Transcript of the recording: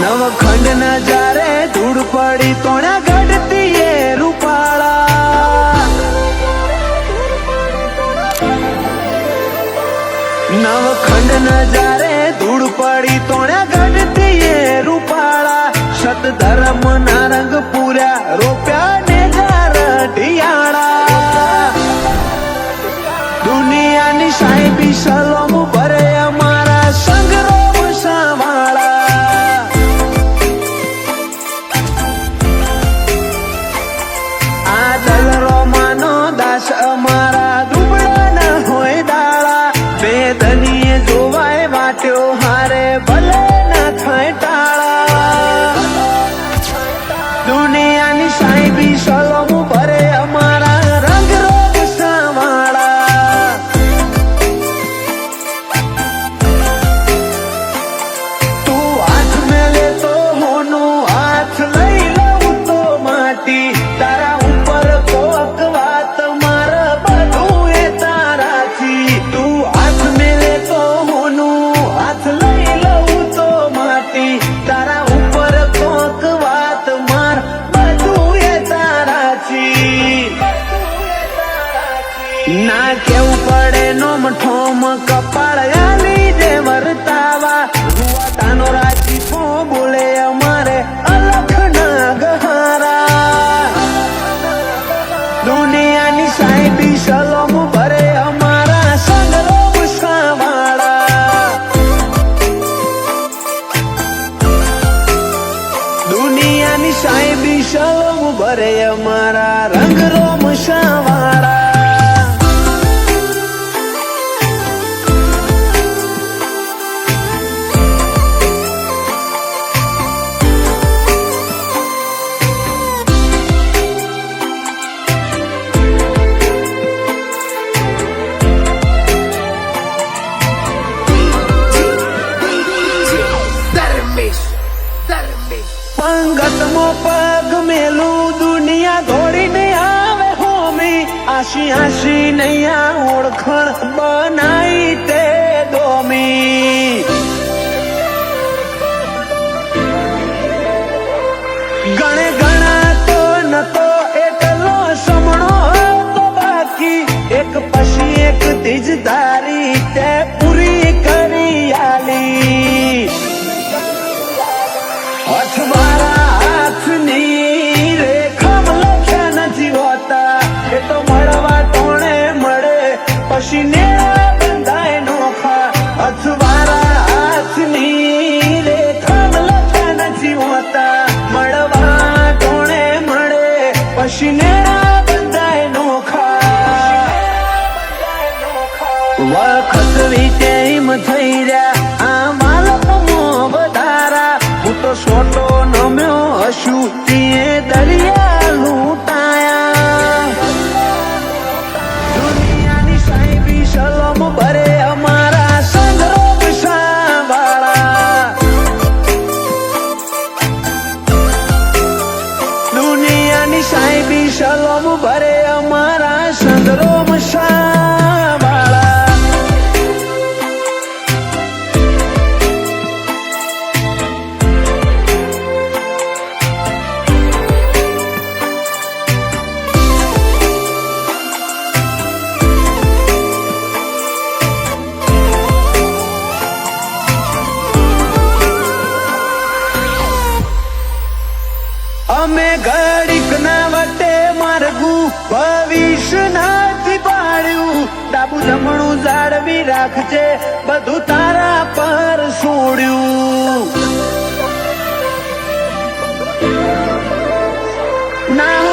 નવખંડ નજારે ધૂળ પડી તોણા ગઢતી એ રૂપાળા નવખંડ નજારે ધૂળ પડી તોણા ગઢતી એ રૂપાળા સત ધર્મ ના રંગ પૂર્યા રોપ્યા ને ઢિયાળા દુનિયાની સાહેબી સલોમ ભરે અમારા સંગ્રામ સાવાળા આ દલરો માનો દાસ અમારા દુબળા ના હોય દાળા બે ધનીએ જોવાય વાટ્યો હારે ભલે ના થાય ટાળા દુનિયાની સાહેબી સલોમ ભરે અમારા રંગ રોગ સાવાળા તું હાથ મેલે તો હોનું હાથ લઈ લઉં તો માટી તારા ઉપર કોક વાત મારા બધું એ તારાથી તું હાથ મેલે તો હોનું હાથ લઈ લઉં તો માટી તારા ઉપર કોક વાત માર બધું એ તારાથી ના કેવું પડે નોમ ઠોમ કપાળ આલી જે વર્તાવા રૂવાટાનો રાજીપો બોલે અમારે અલખ ના ગહારા દુનિયાની સાહેબી સલોમ ભરે અમારા સંગ્રામ સાવાળા દુનિયાની સાહેબી સલોમ ભરે અમારા રંગ રોમ સાવાળા પંગતમાં પગ મેલું દુનિયા દોડીને આવે હોમી આશી આશી નૈયા ઓળખણ બનાઈ તે દોમી ગણે ગણાતો નતો એટલો સમણો હતો બાકી એક પછી એક તીજધારી તે પૂરી કરી આલી અથવારા હાથની રેખા લખ્યા નથી હોતા એ તો મળવા ટોણે મળે પછી નેળા બંધાય નોખા અથવારા હાથની રેખા લખ્યા નથી હોતા મળવા ટોણે મળે પછી નેળા બંધાય નોખા વખત વીતે એમ થઈ રહ્યા આ માલકમાં વધારા હું તો સોટો નમ્યો હશું તે દરિયા લૂંટાયા દુનિયાની સાહેબી સલોમ ભરે અમારા સંગ્રામ સાવાળા દુનિયાની સાહેબી સલોમ ભરે અમારા સંગ્રામ સાવાળા અમે ઘડીક ના વટે માર્ગું ભવિષ્ય નથી પાડ્યું ડાબુ જમણું જાળવી રાખજે બધું તારા પર છોડ્યું ના